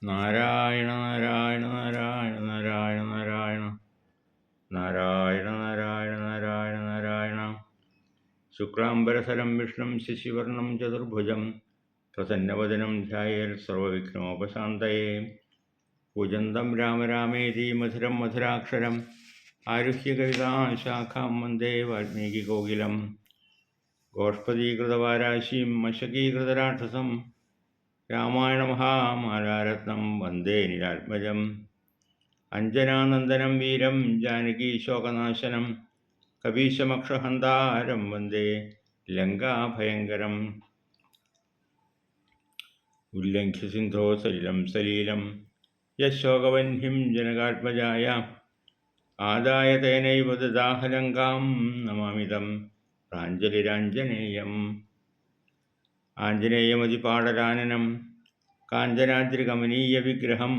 നാരായണ നാരായണ നാരായണ നാരായണ നാരായണ നാരായണ നാരായണ നാരായണ നാരായണ. ശുക്ലാംബരധരം വിഷ്ണും ശശിവർണം ചതുർഭുജം പ്രസന്നവദനം ധ്യായേൽ സർവവിഘ്നോപശാന്തയേ. കൂജന്തം രാമ രാമേതി മധുരം മധുരാക്ഷരം ആരുഹ്യ കവിതാശാഖാം വന്ദേ വാൽമീകികോകിലം. ഗോഷ്പദീകൃതവാരാശിം മശകീകൃതരാക്ഷസം രാമായണ മഹാമാലാരത്നം വന്ദേ നിരാത്മജം. അഞ്ജനാനന്ദനം വീരം ജാനകീ ശോകനാശനം കപീശമക്ഷഹന്താരം വന്ദേ ലങ്കാഭയങ്കരം. ഉല്ലംഘ്യ സിന്ധോ സലിലം സലീലം യശോകവഹ്നിം ജനകാത്മജായ ആദായ തേനൈവ ദദാഹലങ്കാം നമാമിതം പ്രാഞ്ജലിരാഞ്ജനേയം. ആഞ്ജനേയമതിപാടലാനനം കാഞ്ചനാദ്രികമനീയ വിഗ്രഹം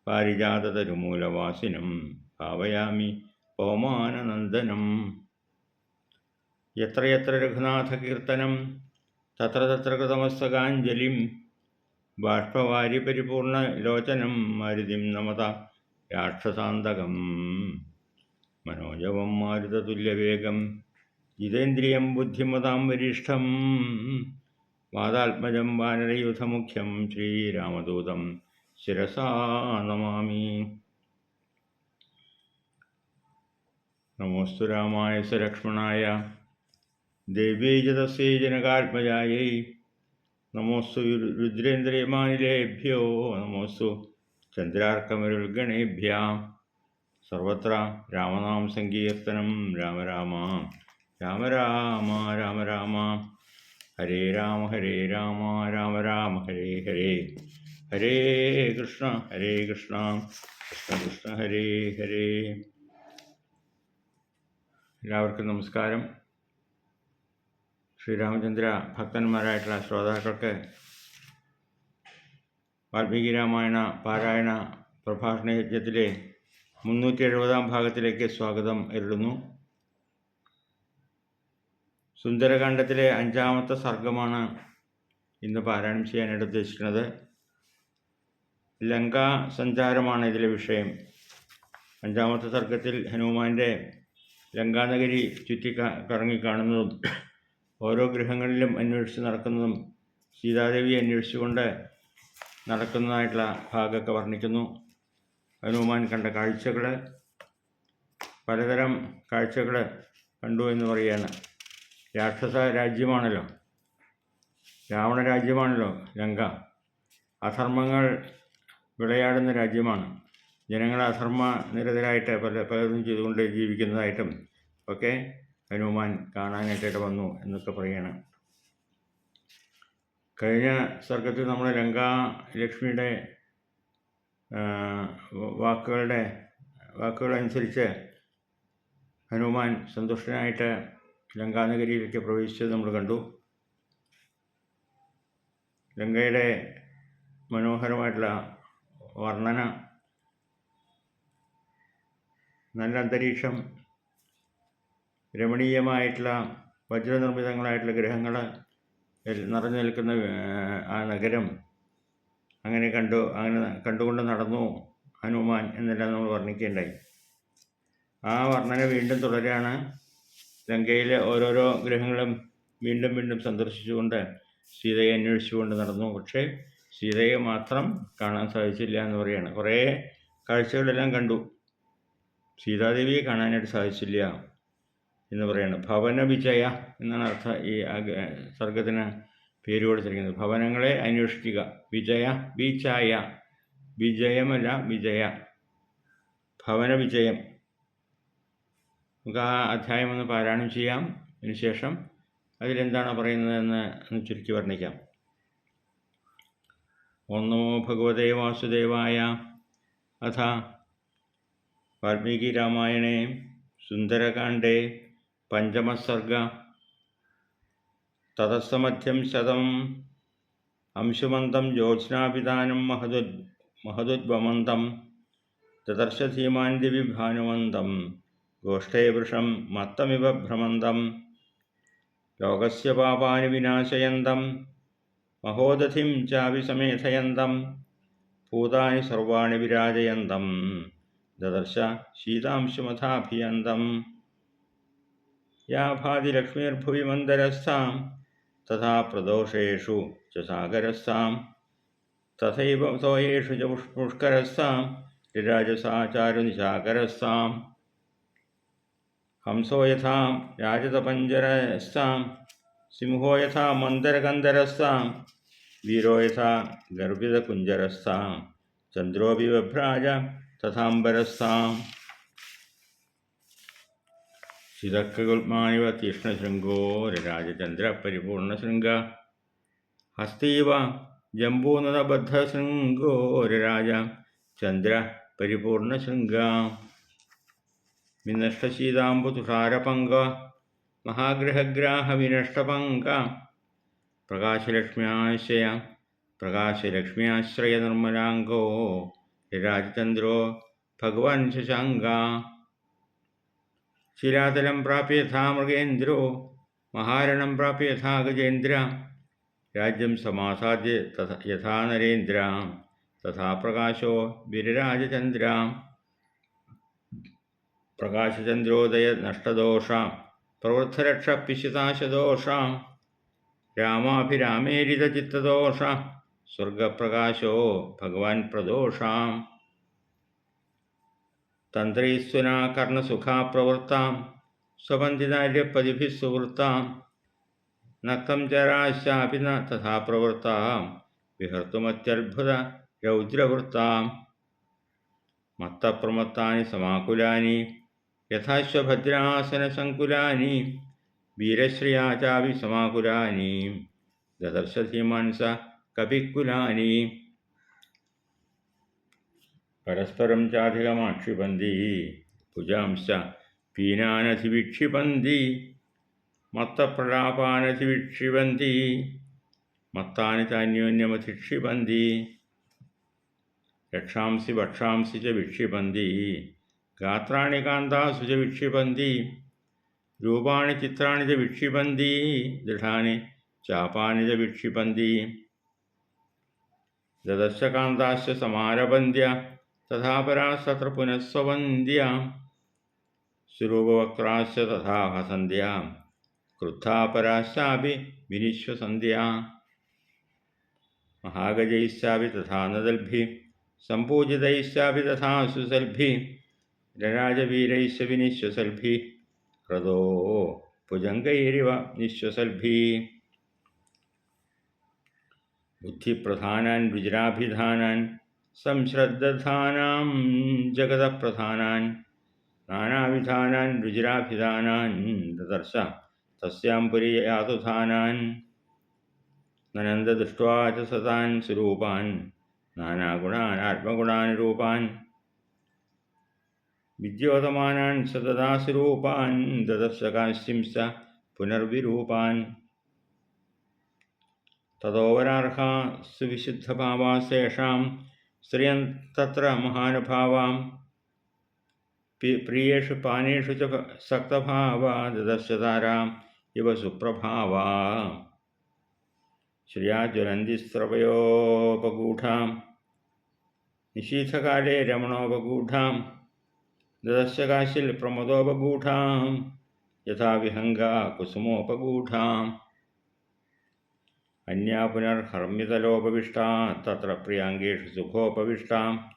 പാരിജാതതരുമൂലവാസിനം ഭാവയാമി പവമാനനന്ദനം. യത്ര യത്ര രഘുനാഥകീർത്തനം തത്ര തത്ര കൃതമസ്തകാഞ്ജലിം ബാഷ്പവാരി പരിപൂർണലോചനം മാരുതിം നമത രാക്ഷസാന്തകം. മനോജവം മാരുതതുല്യവേഗം ജിതേന്ദ്രിയം ബുദ്ധിമതാം വരിഷ്ഠം വാതാത്മജം വാനരയൂഥമുഖ്യം ശ്രീരാമദൂതം ശിരസാ നമാമി. നമോസ്തു രാമായ സലക്ഷ്മണായ ദേവ്യൈ ച തസ്യൈ ജനകാത്മജായൈ. നമോസ്തു രുദ്രേന്ദ്രിയമാനിലേഭ്യോ നമോസ്തു ചന്ദ്രാർക്കമരുൾഗണേഭ്യാം. സർവത്ര രാമനാമ സങ്കീർത്തനം രാമ രാമ രാമ രാമ രാമ രാമ. ഹരേ രാമ രാമ രാമ ഹരേ ഹരേ. ഹരേ കൃഷ്ണ കൃഷ്ണ കൃഷ്ണ ഹരേ ഹരേ. എല്ലാവർക്കും നമസ്കാരം. ശ്രീരാമചന്ദ്ര ഭക്തന്മാരായിട്ടുള്ള ശ്രോതാക്കൾക്ക് വാൽമീകി രാമായണ പാരായണ പ്രഭാഷണ യജ്ഞത്തിലെ 370 ഭാഗത്തിലേക്ക് സ്വാഗതം അരുളുന്നു. സുന്ദരകാണ്ഡത്തിലെ 5-ാമത്തെ സർഗമാണ് ഇന്ന് പാരായണം ചെയ്യാനായിട്ട് ഉദ്ദേശിക്കുന്നത്. ലങ്കാ സഞ്ചാരമാണ് ഇതിലെ വിഷയം. 5-ാമത്തെ സർഗത്തിൽ ഹനുമാൻ്റെ ലങ്കാനഗരി ചുറ്റി കറങ്ങിക്കാണുന്നതും ഓരോ ഗൃഹങ്ങളിലും അന്വേഷിച്ച് നടക്കുന്നതും സീതാദേവി അന്വേഷിച്ചുകൊണ്ട് നടക്കുന്നതായിട്ടുള്ള ഭാഗമൊക്കെ വർണ്ണിക്കുന്നു. ഹനുമാൻ കണ്ട കാഴ്ചകൾ, പലതരം കാഴ്ചകൾ കണ്ടു എന്ന് പറയുകയാണ്. രാക്ഷസ രാജ്യമാണല്ലോ, രാവണ രാജ്യമാണല്ലോ ലങ്ക. അധർമ്മങ്ങൾ വിളയാടുന്ന രാജ്യമാണ്. ജനങ്ങൾ അധർമ്മ നിരതരായിട്ട് പലതും ചെയ്തുകൊണ്ട് ജീവിക്കുന്നതായിട്ടും ഒക്കെ ഹനുമാൻ കാണാനായിട്ട് വന്നു എന്നൊക്കെ പറയുകയാണ്. കഴിഞ്ഞ സർഗത്തിൽ നമ്മൾ ലങ്കാലക്ഷ്മിയുടെ വാക്കുകളനുസരിച്ച് ഹനുമാൻ സന്തുഷ്ടനായിട്ട് ലങ്കാനഗരിയിലേക്ക് പ്രവേശിച്ചത് നമ്മൾ കണ്ടു. ലങ്കയുടെ മനോഹരമായിട്ടുള്ള വർണ്ണന, നല്ല അന്തരീക്ഷം, രമണീയമായിട്ടുള്ള വജ്രനിർമ്മിതങ്ങളായിട്ടുള്ള ഗ്രഹങ്ങൾ നിറഞ്ഞു നിൽക്കുന്ന ആ നഗരം അങ്ങനെ കണ്ടുകൊണ്ട് നടന്നു ഹനുമാൻ എന്നെല്ലാം നമ്മൾ വർണ്ണിക്കുകയുണ്ടായി. ആ വർണ്ണന വീണ്ടും തുടരുകയാണ്. ലങ്കയിലെ ഓരോരോ ഗ്രഹങ്ങളും വീണ്ടും വീണ്ടും സന്ദർശിച്ചുകൊണ്ട് സീതയെ അന്വേഷിച്ചുകൊണ്ട് നടന്നു. പക്ഷേ സീതയെ മാത്രം കാണാൻ സാധിച്ചില്ല എന്ന് പറയുകയാണ്. കുറേ കാഴ്ചകളെല്ലാം കണ്ടു, സീതാദേവിയെ കാണാനായിട്ട് സാധിച്ചില്ല എന്ന് പറയുകയാണ്. ഭവന വിജയ എന്നാണ് അർത്ഥം ഈ സർഗത്തിന് പേര് കൊടുത്തിരിക്കുന്നത്. ഭവനങ്ങളെ അന്വേഷിക്കുക. വിജയ വിജയ, വിജയമല്ല വിജയ, ഭവന വിജയം. നമുക്ക് ആ അധ്യായം ഒന്ന് പാരായണം ചെയ്യാം. അതിനുശേഷം അതിലെന്താണ് പറയുന്നതെന്ന് ചുരുക്കി വർണ്ണിക്കാം. ഓം നമോ ഭഗവതേ വാസുദേവായ. അഥ വാൽമീകി രാമായണേ സുന്ദരകാണ്ഡേ പഞ്ചമസർഗ. തതസ്സമധ്യം ശതം അംശുമന്തം ജ്യോത്സ്നാപിതാനം മഹദുദ്വമന്തം ദദർശധീമാൻ ദിവി ഭാനുമന്തം ഗോഷ്ഠേ വൃഷം മത്തമിവ ഭ്രമന്തം ലോകസ്യ പാപാനി വിനാശയന്തം മഹോദധിം ചാവിസമേധയന്തം ഭൂതാനി സർവാണി വിരാജയന്തം ദദർശ ശീതാംശുമഥാഭിയന്തം യാ ഭാതി ലക്ഷ്മീർഭുവി മന്ദരസ്ഥാം തഥാ പ്രദോഷേഷു ച സാഗരസ്ഥാം തഥൈവ തോയേഷു ച പുഷ്കരസ്ഥാം രിരാജസാ ചാരുനിശാകരസ്ഥാം ഹംസോ യഥാ രാജതപഞ്ജരസ്ഥാം സിംഹോ യഥാ മന്ദരകന്ദരസ്ഥാം വീരോ യഥാ ഗർഭിതകുഞ്ചരസ്ഥാം ചന്ദ്രോപി ബഭ്രാജ തഥാംബരസ്ഥാം ശിതക്കകുൽമാനിവ തീക്ഷ്ണശൃംഗോ രരാജചന്ദ്രപരിപൂർണശൃംഗ ഹസ്തീവ ജംബൂനദബദ്ധശൃംഗോ രരാജ ചന്ദ്ര പരിപൂർണശൃംഗ വിനഷ്ടശീതാംബുതുഷാരപങ്ക മഹാഗ്രഹഗ്രാഹവിനഷ്ടപങ്ക പ്രകാശലക്ഷ്മ്യാശ്രയ നിർമ്മലാംഗോ രരാജചന്ദ്രോ ഭഗവാൻ ശശാങ്ക ശിലാതലം പ്രാപ്യ യഥാ മൃഗേന്ദ്രോ മഹാരണം പ്രാപ്യ യഥാ ഗജേന്ദ്ര രാജ്യം സമാസാദ്യ യഥാ നരേന്ദ്ര തഥാ പ്രകാശോ വിരരാജചന്ദ്ര പ്രകാശചന്ദ്രോദയ നഷ്ടദോഷ പ്രവൃദ്ധരക്ഷ പിശുതാശദോഷ രാമാഭിരാമേരിതചിത്തദോഷ സ്വർഗപ്രകാശോ ഭഗവാൻ പ്രദോഷ തന്ത്രീസ്വനാ കർണസുഖാ പ്രവൃത്താം സ്വബന്ധിതാര്യപതിഭിः സുവൃത്താം നക്തം ചരാശാപി ന തഥാ പ്രവൃത്താം വിഹർത്തുമത്യത്ഭുത രൗദ്രവൃത്താം മത്തപ്രമത്താനി സമാകുലാനി യഥാശ്വഭദ്രാസനസങ്കുലാനി വീരശ്രിയാ ചാപി സമാകുലാനി ദദർശ ധീമാൻ സ കപിക്കുലാനി പരസ്പരം ചാധികമാക്ഷിപന്തി ഭുജാംശ പീനാനധിവിക്ഷിപന്തി മത്തപ്രലാപാനധിവിക്ഷിപന്തി മത്താനി താന്യോന്യമധിക്ഷിപന്തി രക്ഷാംസി ഭക്ഷാംസി ച വിക്ഷിപന്തി ഗാത്രാണി കാന്താസു ച വിക്ഷിപന്തി രൂപാണി ചിത്രാണി ച വിക്ഷിപന്തി ദൃഢാനി ചാപാനി ച വിക്ഷിപന്തി ദദർശ കാന്താശ്ച സമാരഭന്ത്യ തഥാ പരാസ്തത്ര പുനഃസ്വവന്ദ്യ സ്വരൂപവക്ത്രാശ്ച തഥാ ഹസന്ത്യ ക്രുദ്ധാ പരാശ്ചാപി വിനിശ്വസന്ത്യ മഹാഗജൈശ്ചാപി തഥാ നദൽഭി സംപൂജിതൈശ്ചാപി തഥാ സുസൽഭി രരാജവീരൈശ്ച വിനിശ്വസൽഭി ഹൃദോ ഭുജംഗൈരിവ നിശ്വസൽഭി ബുദ്ധിപ്രധാനാൻ രുചിരാഭിധാനാൻ സംശ്രദ്ധാനാം ജഗതപ്രധാനാൻ നാനാവിധാനാൻ രുചിരാഭിധാനാൻ ദദർശ തസ്യാം പുരി യാതുധാനാൻ നനന്ദദൃഷ്ട്വാ ച സതാൻ സ്വരൂപാൻ നാനാഗുണാൻ ആത്മഗുണാനുരൂപാൻ വിദ്യോതമാനാൻ സതതാ സ്വരൂപാൻ ദദർശ കാശ്യംസ പുനർവിരൂപാൻ തതോവരാർഹാ സുവിശുദ്ധഭാവാസേഷാം സ്ത്രിയം തത്ര മഹാനുഭാവാം പ്രിയേഷു പാനേഷു ച സക്തഭാവാ ദദർശതാരാം ഇവ സുപ്രഭാവാ ശ്രിയാ ജ്വലന്തി സ്രവയോപഗൂഢാം നിശീഥകാലേ രമണോപഗൂഢാം ദദർശ കാശിൽ പ്രമദോപഗൂഢാം യഥാ വിഹംഗാ കുസുമോപഗൂഢാം അന്യാ പുനർഹർമ്മിതലോപവിഷ്ടാ തത്ര പ്രിയാംഗേഷു സുഖോപവിഷ്ടാം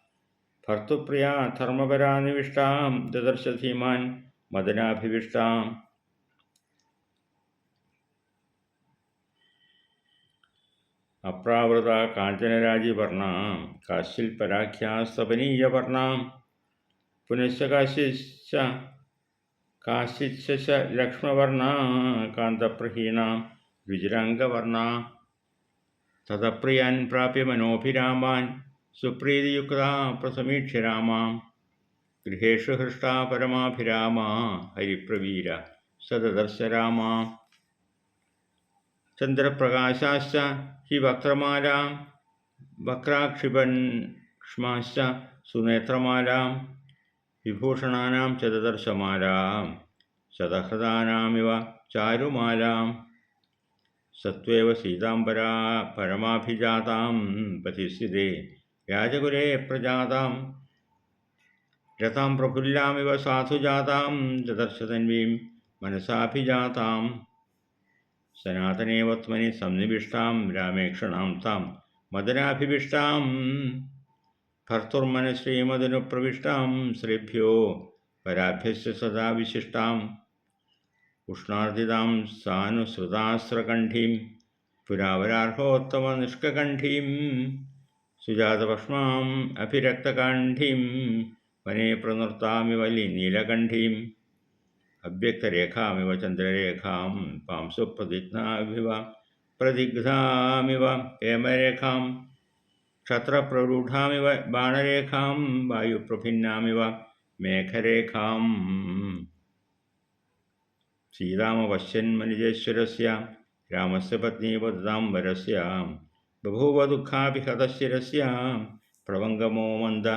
ഭർത്തുപ്രിയാ ധർമ്മപരാനിവിഷ്ടാം ദദർശ ധീമാൻ മദനാഭിവിഷ്ടാം അപ്രാവൃത കാഞ്ചനരാജിവർണാം കാശിൽപരാഖ്യാസ്തപനീയവർണാം പുനശ്ച കാശിശ്ച ലക്ഷ്മവർണാ കാന്തപ്രഹീണാം രുചിരാംഗവർണാ തതപ്രിയാൻ പ്രാപ്യ മനോഭിരാമാൻ സുപ്രീതിയുക്താ പ്രസമീക്ഷ്യ രാമാം ഗൃഹേഷു ഹൃഷ്ടാ പരമാഭിരാമാ ഹരിപ്രവീര സദദർശ രാമാ ചന്ദ്രപ്രകാശാശ്ച ഹി വക്ത്രമാലാം വക്രാക്ഷിപൺക്ഷ്മാശ്ച സുനേത്രമാലാം വിഭൂഷണാനാം ച ദദർശമാലാം ശതഹൃദാനാമിവ ചാരുമാലാം സത്വേവ സീതാംബരാ പരമാഭിജാതാം പതിസ്ഥിതേ രാജകുലേ പ്രജാതാം രതാം പ്രഫുല്ലാമിവ സാധുജാതാം ദദർശതന്വീം മനസാഭിജാതാം സനാതനേവത്മനി സംനിവിഷ്ടാം രാമേക്ഷണാം താം മദനാഭിവിഷ്ടാം ഭർത്തുർമനശ്രീമദനുപ്രവിഷ്ടാം ശ്രീഭ്യോ പരാഭ്യസ്യ സദാ വിശിഷ്ടാം ഉഷ്ണാർജിതാം സാനുസൃതാസ്രകണ്ഠീം പുരാവരാർഹോത്തമനിഷ്കകണ്ഠീം സുജാതപക്ഷ്മാം അഭിരക്തകാണ്ഠീം വനേ പ്രനൃത്താമിവ നീലകണ്ഠീം അവ്യക്തരേഖാമിവ ചന്ദ്രരേഖാം പാംസു പ്രതിഗ്ധാമിവ ഹേമരേഖാം ക്ഷത്രപ്രരൂഢാമിവ ബാണരേഖാം വായുപ്രഭിന്നാമിവ മേഘരേഖാം സീതാമപശ്യന്മനുജേശ്വരസ്യ രാമസ്യ പത്നീപതാം വരസ്യ ബഭൂവ ദുഃഖാഭിഹതശിരസ്യ പ്രവങ്കമോ മന്ദ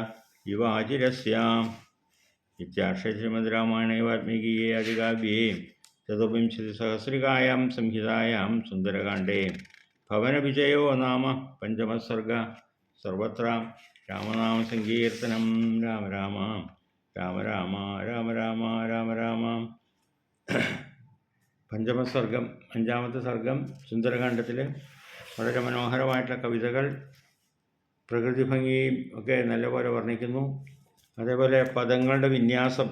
യുവാചിരസ്യ ഇത്യാർഷേ ശ്രീമദ് രാമായണേ വാൽമീകിയേ ആദികാവ്യേ ചതുർവിംശതിസഹസ്രികായാം സംഹിതായാം സുന്ദരകാണ്ഡേ ഭവനവിജയോ നാമ പഞ്ചമഃ സർഗഃ സർവത്ര രാമനാമസങ്കീർത്തനം രാമ രാമ രാമ രാമ രാമ രാമ രാമ രാമ. പഞ്ചമസർഗം, അഞ്ചാമത്തെ സർഗം സുന്ദരകാണ്ഡത്തിൽ വളരെ മനോഹരമായിട്ടുള്ള കവിതകൾ, പ്രകൃതി ഭംഗിയും ഒക്കെ നല്ലപോലെ വർണ്ണിക്കുന്നു. അതേപോലെ പദങ്ങളുടെ വിന്യാസം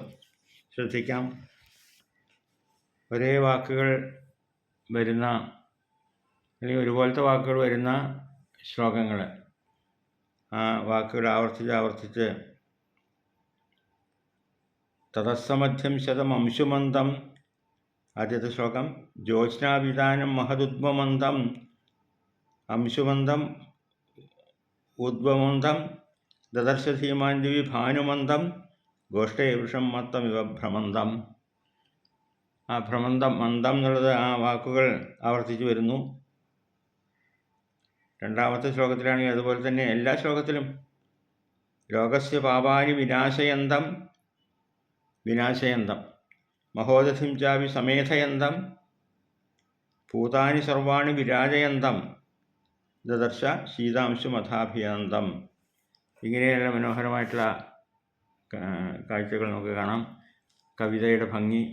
ശ്രദ്ധിക്കാം. ഒരേ വാക്കുകൾ വരുന്ന അല്ലെങ്കിൽ ഒരുപോലത്തെ വാക്കുകൾ വരുന്ന ശ്ലോകങ്ങൾ, ആ വാക്കുകൾ ആവർത്തിച്ച് തതസ്സമധ്യം ശതം അംശുമന്തം. ആദ്യത്തെ ശ്ലോകം ജ്യോത്സ്നാവിതാനം മഹദുദ്മമന്തം അംശുമന്തം ഉദ്വമന്തം ദദർശധീമാൻ ദിവി ഭാനുമന്തം ഗോഷ്ഠേ വൃഷം മത്തമിവ ഭ്രമന്തം. ആ ഭ്രമന്തം, മന്ദം എന്നുള്ളത് ആ വാക്കുകൾ ആവർത്തിച്ചു വരുന്നു. രണ്ടാമത്തെ ശ്ലോകത്തിലാണെങ്കിൽ അതുപോലെ തന്നെ എല്ലാ ശ്ലോകത്തിലും ലോകസ്യ പാപാനി വിനാശയന്തം മഹോദധിം ചാവി സമേധയന്തം ഭൂതാനി സർവാണി വിരാജയന്തം ദദർശ ശീതാംശുമഥാഭിയന്തം. ഇങ്ങനെയുള്ള മനോഹരമായിട്ടുള്ള കാഴ്ചകൾ നമുക്ക് കാണാം. കവിതയുടെ ഭംഗി,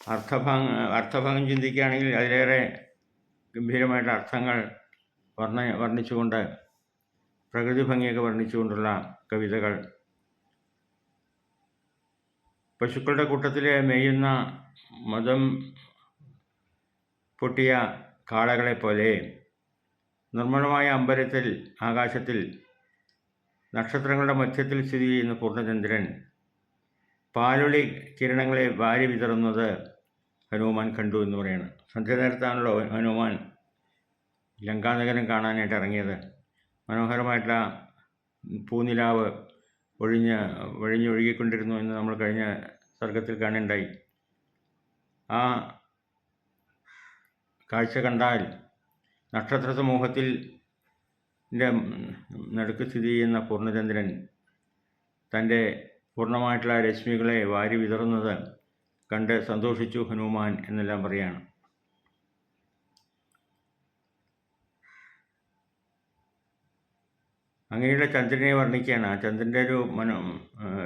അർത്ഥഭാഗം ചിന്തിക്കുകയാണെങ്കിൽ അതിലേറെ ഗംഭീരമായിട്ടുള്ള അർത്ഥങ്ങൾ വർണ്ണിച്ചുകൊണ്ട്, പ്രകൃതി ഭംഗിയൊക്കെ വർണ്ണിച്ചുകൊണ്ടുള്ള കവിതകൾ. പശുക്കളുടെ കൂട്ടത്തിൽ മേയുന്ന മദം പൊട്ടിയ കാളകളെപ്പോലെ നിർമ്മലമായ അമ്പലത്തിൽ, ആകാശത്തിൽ, നക്ഷത്രങ്ങളുടെ മധ്യത്തിൽ സ്ഥിതി ചെയ്യുന്ന പൂർണ്ണചന്ദ്രൻ പാലൊളി കിരണങ്ങളെ വാരി വിതറുന്നത് ഹനുമാൻ കണ്ടു എന്ന് പറയുന്നത്. സന്ധ്യ നേരത്താണല്ലോ ഹനുമാൻ ലങ്കാനഗരം കാണാനായിട്ട് ഇറങ്ങിയത്. മനോഹരമായിട്ടുള്ള പൂനിലാവ് വഴിഞ്ഞൊഴുകിക്കൊണ്ടിരുന്നു എന്ന് നമ്മൾ കഴിഞ്ഞ സർഗത്തിൽ കാണുണ്ടായി. ആ കാഴ്ച കണ്ടാൽ നക്ഷത്ര സമൂഹത്തിൽ നടുക്ക് സ്ഥിതി ചെയ്യുന്ന പൂർണ്ണചന്ദ്രൻ തൻ്റെ പൂർണ്ണമായിട്ടുള്ള രശ്മികളെ വാരി വിതറുന്നത് കണ്ട് സന്തോഷിച്ചു ഹനുമാൻ എന്നെല്ലാം പറയാണ്. അങ്ങനെയുള്ള ചന്ദ്രനെ വർണ്ണിക്കുകയാണ്. ആ ചന്ദ്രൻ്റെ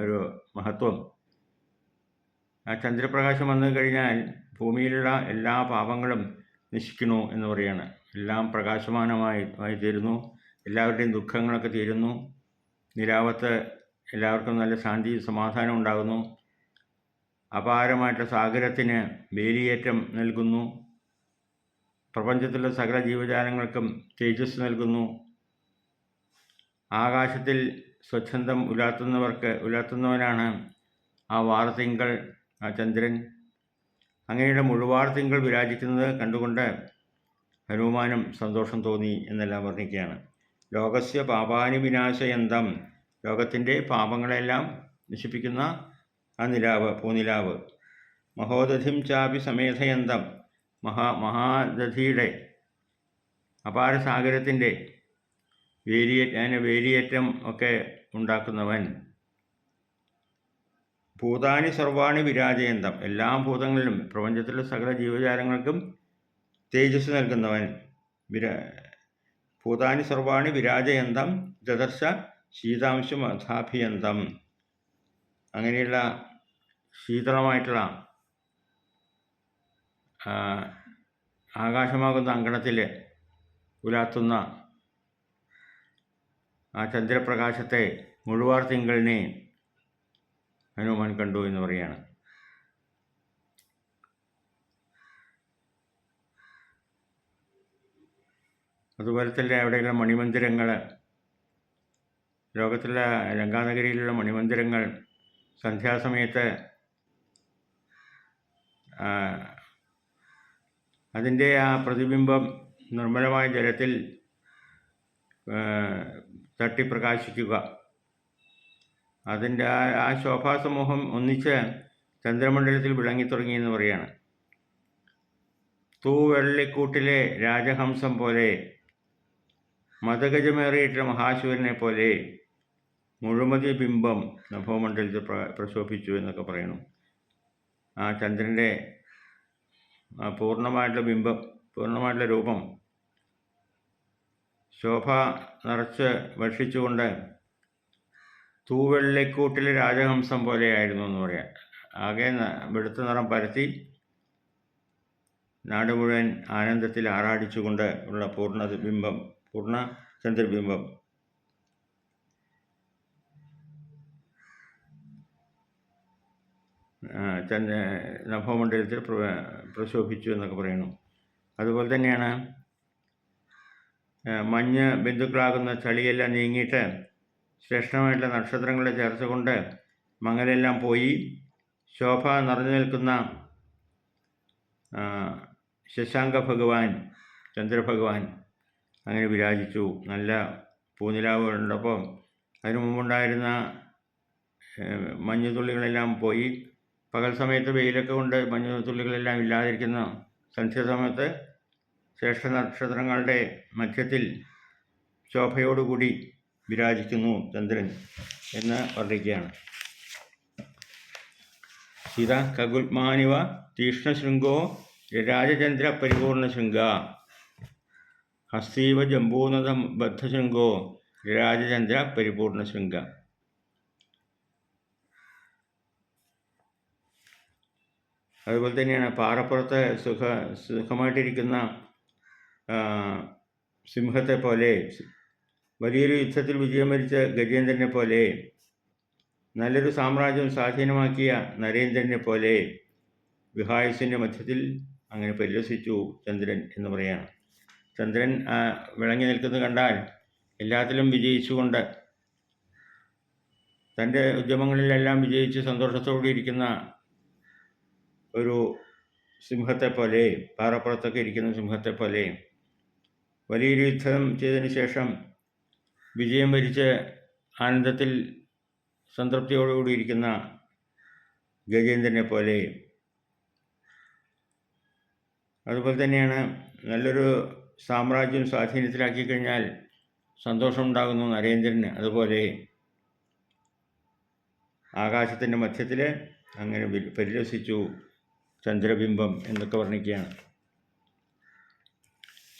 ഒരു മഹത്വം. ആ ചന്ദ്രപ്രകാശം വന്നു കഴിഞ്ഞാൽ ഭൂമിയിലുള്ള എല്ലാ പാപങ്ങളും നശിക്കുന്നു എന്ന് പറയാണ്. എല്ലാം പ്രകാശമാനമായി തീരുന്നു. എല്ലാവരുടെയും ദുഃഖങ്ങളൊക്കെ തീരുന്നു. നിലാവത്ത് എല്ലാവർക്കും നല്ല ശാന്തി സമാധാനം ഉണ്ടാകുന്നു. അപാരമായിട്ടുള്ള സാഗരത്തിന് വേലിയേറ്റം നൽകുന്നു. പ്രപഞ്ചത്തിലുള്ള സകല ജീവജാലങ്ങൾക്കും തേജസ് നൽകുന്നു. ആകാശത്തിൽ സ്വച്ഛന്തം ഉലാത്തുന്നവനാണ് ആ വാർത്തിങ്കൾ, ആ ചന്ദ്രൻ. അങ്ങനെയുള്ള മുഴുവാർത്തിങ്കൾ വിരാജിക്കുന്നത് കണ്ടുകൊണ്ട് ഹനുമാനും സന്തോഷം തോന്നി എന്നെല്ലാം വർണ്ണിക്കുകയാണ്. ലോകസ്യ പാപാനി വിനാശയന്തം, ലോകത്തിൻ്റെ പാപങ്ങളെല്ലാം നശിപ്പിക്കുന്ന ആ നിലാവ്, പൂനിലാവ്. മഹോദധിം ചാപി സമേധയന്തം, മഹാദധിയുടെ അപാരസാഗരത്തിൻ്റെ വേലിയേറ്റം ഒക്കെ ഉണ്ടാക്കുന്നവൻ. ഭൂതാനി സർവാണി വിരാജയന്തം, എല്ലാ ഭൂതങ്ങളിലും പ്രപഞ്ചത്തിലുള്ള സകല ജീവജാലങ്ങൾക്കും തേജസ് നൽകുന്നവൻ. ഭൂതാനി സർവാണി വിരാജയന്തം ദദർശ ശീതാംശുമഥാഭിയന്തം. അങ്ങനെയുള്ള ശീതളമായിട്ടുള്ള ആകാശമാകുന്ന അങ്കണത്തിൽ ഉലാത്തുന്ന ആ ചന്ദ്രപ്രകാശത്തെ മുഴുവാർ തിങ്കളിനെ ഹനുമാൻ കണ്ടു എന്ന് പറയുകയാണ്. അതുപോലെ തന്നെ അവിടെയുള്ള മണിമന്ദിരങ്ങൾ, ലോകത്തിലെ ലങ്കാനഗരിയിലുള്ള മണിമന്ദിരങ്ങൾ സന്ധ്യാസമയത്ത് അതിൻ്റെ ആ പ്രതിബിംബം നിർമ്മലമായ ജലത്തിൽ തട്ടിപ്രകാശിക്കുക, അതിൻ്റെ ആ ശോഭാസമൂഹം ഒന്നിച്ച് ചന്ദ്രമണ്ഡലത്തിൽ വിളങ്ങിത്തുടങ്ങിയെന്ന് പറയുകയാണ്. തൂവെള്ളിക്കൂട്ടിലെ രാജഹംസം പോലെ, മതഗജമേറിയിട്ടുള്ള മഹാശിവനെ പോലെ മുഴുമതി ബിംബം നഭോമണ്ഡലത്തിൽ പ്രശോഭിച്ചു എന്നൊക്കെ പറയുന്നു. ആ ചന്ദ്രൻ്റെ പൂർണ്ണമായിട്ടുള്ള ബിംബം, പൂർണ്ണമായിട്ടുള്ള രൂപം ശോഭ നിറച്ച് വർഷിച്ചുകൊണ്ട് തൂവെള്ളിക്കൂട്ടിലെ രാജഹംസം പോലെയായിരുന്നു എന്ന് പറയാം. ആകെ വെളുത്ത നിറം പരത്തി നാട് മുഴുവൻ ആനന്ദത്തിൽ ആറാടിച്ചുകൊണ്ട് ഉള്ള പൂർണ്ണ ചന്ദ്രബിംബം. നഭോമണ്ഡലത്തിൽ പ്രശോഭിച്ചു എന്നൊക്കെ പറയുന്നു. അതുപോലെ തന്നെയാണ് മഞ്ഞ് ബിന്ദുക്കളാകുന്ന ചളിയെല്ലാം നീങ്ങിയിട്ട് ശ്രേഷ്ഠമായിട്ടുള്ള നക്ഷത്രങ്ങളെ ചേർത്തുകൊണ്ട് മങ്ങലെല്ലാം പോയി ശോഭ നിറഞ്ഞു നിൽക്കുന്ന ശശാങ്ക ഭഗവാൻ, ചന്ദ്രഭഗവാൻ അങ്ങനെ വിരാജിച്ചു. നല്ല പൂനിലാവ് കണ്ടപ്പോൾ അതിനു മുമ്പുണ്ടായിരുന്ന മഞ്ഞുതുള്ളികളെല്ലാം പോയി. പകൽ സമയത്ത് വെയിലൊക്കെ കൊണ്ട് മഞ്ഞുതുള്ളികളെല്ലാം ഇല്ലാതിരിക്കുന്ന സന്ധ്യാസമയത്ത് ശ്രേഷ്ഠ നക്ഷത്രങ്ങളുടെ മധ്യത്തിൽ ശോഭയോടുകൂടി വിരാജിക്കുന്നു ചന്ദ്രൻ എന്ന് വർണ്ണിക്കുകയാണ്. സീത ഖഗുൽമാനിവ തീക്ഷ്ണശൃംഗോ രാജചന്ദ്ര പരിപൂർണ ശൃംഗ ഹസ്തീവ ജംബൂനദ ബദ്ധശൃംഗോ രാജചന്ദ്ര പരിപൂർണ ശൃംഗ. അതുപോലെ തന്നെയാണ് പാറപ്പുറത്ത് സുഖമായിട്ടിരിക്കുന്ന സിംഹത്തെ പോലെ, വലിയൊരു യുദ്ധത്തിൽ വിജയം വരിച്ച ഗജേന്ദ്രനെ പോലെ, നല്ലൊരു സാമ്രാജ്യം സ്വാധീനമാക്കിയ നരേന്ദ്രനെ പോലെ വിഹായസിൻ്റെ മധ്യത്തിൽ അങ്ങനെ പരിലസിച്ചു ചന്ദ്രൻ എന്ന് പറയുകയാണ്. ചന്ദ്രൻ വിളങ്ങി നിൽക്കുന്നത് കണ്ടാൽ എല്ലാത്തിലും വിജയിച്ചുകൊണ്ട് തൻ്റെ ഉദ്യമങ്ങളിലെല്ലാം വിജയിച്ച് സന്തോഷത്തോടെ ഇരിക്കുന്ന ഒരു സിംഹത്തെ പോലെ, പാറപ്പുറത്തൊക്കെ ഇരിക്കുന്ന സിംഹത്തെ പോലെ, വലിയൊരു യുദ്ധം ചെയ്തതിന് ശേഷം വിജയം വരിച്ച് ആനന്ദത്തിൽ സംതൃപ്തിയോടുകൂടി ഇരിക്കുന്ന ഗജേന്ദ്രനെ പോലെ. അതുപോലെ തന്നെയാണ് നല്ലൊരു സാമ്രാജ്യം സ്വാധീനത്തിലാക്കി കഴിഞ്ഞാൽ സന്തോഷമുണ്ടാകുന്നു നരേന്ദ്രന്. അതുപോലെ ആകാശത്തിൻ്റെ മധ്യത്തിൽ അങ്ങനെ പരിലസിച്ചു ചന്ദ്രബിംബം എന്നൊക്കെ വർണ്ണിക്കുകയാണ്.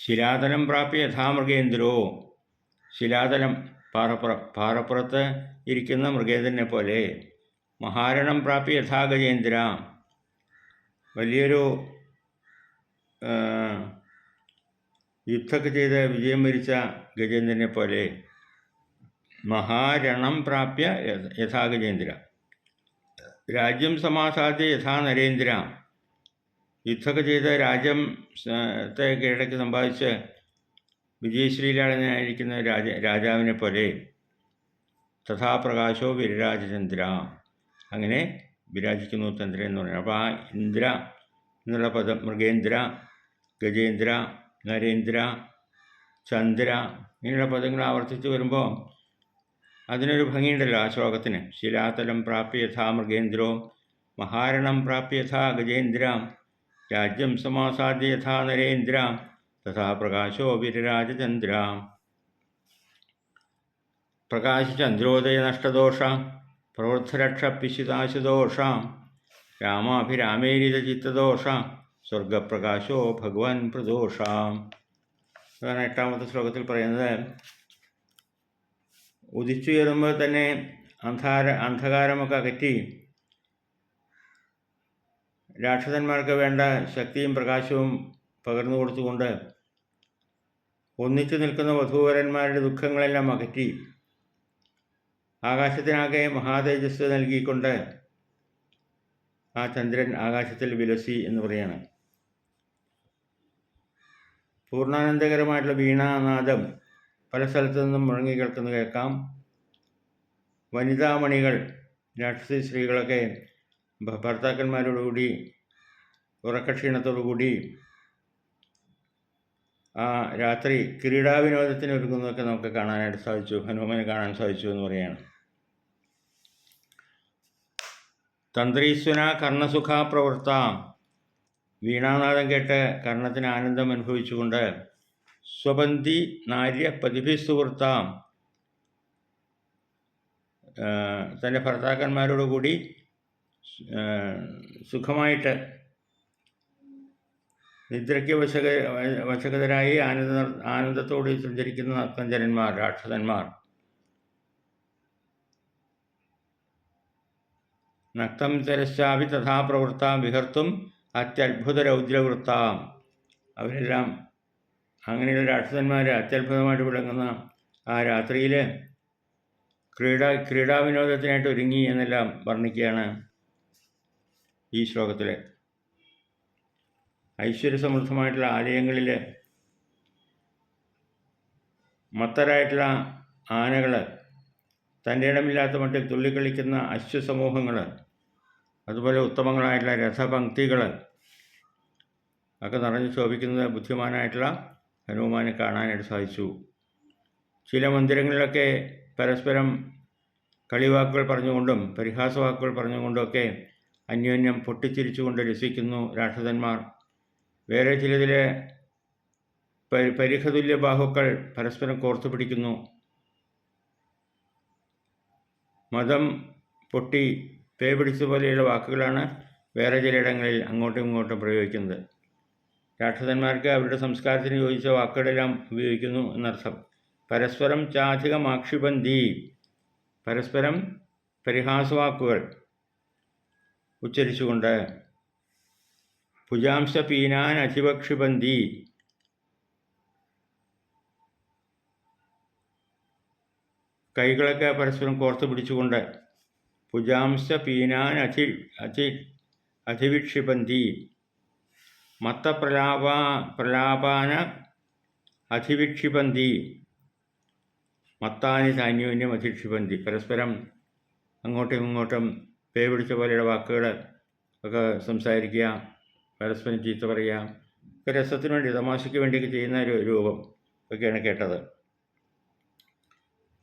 ശിലാതലം പ്രാപ്യ യഥാമൃഗേന്ദ്രോ, ശിലാതലം പാറപ്പുറത്ത് ഇരിക്കുന്ന മൃഗേന്ദ്രനെ പോലെ, മഹാരണം പ്രാപ്യ യഥാ ഗജേന്ദ്ര, വലിയൊരു യുദ്ധമൊക്കെ ചെയ്ത് വിജയം വരിച്ച ഗജേന്ദ്രനെ പോലെ, മഹാരണം പ്രാപ്യ യഥാ ഗജേന്ദ്ര, രാജ്യം സമാസാദ്യ യഥാ നരേന്ദ്ര, യുദ്ധമൊക്കെ ചെയ്ത് രാജ്യത്തെ കീഴടക്കി സമ്പാദിച്ച് വിജയശ്രീലാളനായിരിക്കുന്ന രാജാവിനെ പോലെ, തഥാ പ്രകാശോ വിരരാജചന്ദ്ര, അങ്ങനെ വിരാജിക്കുന്നു ചന്ദ്രൻ എന്ന് പറയുന്നത്. അപ്പോൾ ആ ഇന്ദ്ര എന്നുള്ള പദം മൃഗേന്ദ്ര, ഗജേന്ദ്ര, നരേന്ദ്ര, ചന്ദ്ര ഇങ്ങനെയുള്ള പദങ്ങൾ ആവർത്തിച്ച് വരുമ്പോൾ അതിനൊരു ഭംഗിയുണ്ടല്ലോ ആ ശ്ലോകത്തിന്. ശിലാതലം പ്രാപ്യ യഥാ മൃഗേന്ദ്രോ, മഹാരണം പ്രാപ്യ യഥാ ഗജേന്ദ്ര, രാജ്യം സമാസാദ്യ യഥാ നരേന്ദ്ര, തഥാ പ്രകാശോ വിരരാജചന്ദ്ര. പ്രകാശചന്ദ്രോദയ നഷ്ടദോഷ പ്രവൃദ്ധരക്ഷ പിശുതാശുദോഷ, രാമാഭിരാമേരിത ചിത്തദോഷ, സ്വർഗപ്രകാശോ ഭഗവാൻ പ്രദോഷ. അതാണ് 8ാമത്തെ ശ്ലോകത്തിൽ പറയുന്നത്. ഉദിച്ചുയരുമ്പോൾ തന്നെ അന്ധകാരമൊക്കെ അകറ്റി രാക്ഷസന്മാർക്ക് വേണ്ട ശക്തിയും പ്രകാശവും പകർന്നു കൊടുത്തുകൊണ്ട് ഒന്നിച്ചു നിൽക്കുന്ന വധൂവരന്മാരുടെ ദുഃഖങ്ങളെല്ലാം അകറ്റി ആകാശത്തിനാകെ മഹാതേജസ് നൽകിക്കൊണ്ട് ആ ചന്ദ്രൻ ആകാശത്തിൽ വിലസി എന്ന് പറയാണ്. പൂർണ്ണാനന്ദകരമായിട്ടുള്ള വീണാനാദം പല സ്ഥലത്തു നിന്നും മുഴങ്ങി കേൾക്കുന്നത് കേൾക്കാം. വനിതാമണികൾ, രാക്ഷസി സ്ത്രീകളൊക്കെ ഭർത്താക്കന്മാരോടുകൂടി ഉറക്കക്ഷീണത്തോടുകൂടി ആ രാത്രി ക്രീഡാവിനോദത്തിന് ഒരുങ്ങുന്നതൊക്കെ നമുക്ക് കാണാനായിട്ട് സാധിച്ചു, ഹനുമാനെ കാണാൻ സാധിച്ചു എന്ന് പറയുകയാണ്. തന്ത്രീസ്വന കർണസുഖ പ്രവൃത്ത, വീണാനാദം കേട്ട് കർണത്തിന് ആനന്ദം അനുഭവിച്ചുകൊണ്ട് സ്വബന്ധി നാര്യ പതിഭിസുഹൃത്ത, തൻ്റെ ഭർത്താക്കന്മാരോടുകൂടി സുഖമായിട്ട് നിദ്രയ്ക്ക് വശകതരായി ആനന്ദത്തോട് സഞ്ചരിക്കുന്ന നർത്തഞ്ചരന്മാർ, രാക്ഷസന്മാർ. നക്തം ചരശ്ചാപി തഥാ പ്രവൃത്ത വിഹർത്തും അത്യത്ഭുത രൗദ്രവൃത്ത, അവരെല്ലാം അങ്ങനെയുള്ള രാക്ഷസന്മാർ അത്യത്ഭുതമായിട്ട് വിളങ്ങുന്ന ആ രാത്രിയിൽ ക്രീഡാവിനോദത്തിനായിട്ട് ഒരുങ്ങി എന്നെല്ലാം വർണ്ണിക്കുകയാണ് ഈ ശ്ലോകത്തിൽ. ഐശ്വര്യസമൃദ്ധമായിട്ടുള്ള ആലയങ്ങളിൽ മത്തരായിട്ടുള്ള ആനകൾ, തൻ്റെ ഇടമില്ലാത്ത മട്ടിൽ തുള്ളിക്കളിക്കുന്ന അശ്വസമൂഹങ്ങൾ, അതുപോലെ ഉത്തമങ്ങളായിട്ടുള്ള രഥപംക്തികൾ ഒക്കെ നിറഞ്ഞു ശോഭിക്കുന്നത് ബുദ്ധിമാനായിട്ടുള്ള ഹനുമാനെ കാണാനായിട്ട് സാധിച്ചു. ചില മന്ദിരങ്ങളിലൊക്കെ പരസ്പരം കളിവാക്കുകൾ പറഞ്ഞുകൊണ്ടും പരിഹാസവാക്കുകൾ പറഞ്ഞുകൊണ്ടുമൊക്കെ അന്യോന്യം പൊട്ടിച്ചിരിച്ചുകൊണ്ട് രസിക്കുന്നു രാക്ഷസന്മാർ. വേറെ ചിലതിൽ പരിഹതുല്യ ബാഹുക്കൾ പരസ്പരം കോർത്തു പിടിക്കുന്നു. മതം പൊട്ടി പേ പിടിച്ച പോലെയുള്ള വാക്കുകളാണ് വേറെ ചിലയിടങ്ങളിൽ അങ്ങോട്ടും ഇങ്ങോട്ടും പ്രയോഗിക്കുന്നത്. രാക്ഷസന്മാർക്ക് അവരുടെ സംസ്കാരത്തിന് യോജിച്ച വാക്കുകളെല്ലാം ഉപയോഗിക്കുന്നു എന്നർത്ഥം. പരസ്പരം ചാധികമാക്ഷിബന്ധി, പരസ്പരം പരിഹാസവാക്കുകൾ ഉച്ചരിച്ചുകൊണ്ട്. ഭുജാംശ പീനാൻ അധിപക്ഷിബന്ധി, കൈകളൊക്കെ പരസ്പരം കോർത്തു പിടിച്ചുകൊണ്ട്. ഭുജാംശ പീനാൻ അധിവിക്ഷിബന്ധി, പ്രലാപാന അധിവിക്ഷിബന്ധി, മത്താനി ധാന്യോന്യം അധിക്ഷിബന്ധി, പരസ്പരം അങ്ങോട്ടും ഇങ്ങോട്ടും പേ പിടിച്ച പോലെയുള്ള വാക്കുകൾ ഒക്കെ സംസാരിക്കുക, പരസ്പരം ചീത്ത പറയുക, ഒക്കെ രസത്തിന് വേണ്ടി തമാശയ്ക്ക് വേണ്ടിയൊക്കെ ചെയ്യുന്ന ഒരു രൂപം ഒക്കെയാണ് കേട്ടത്.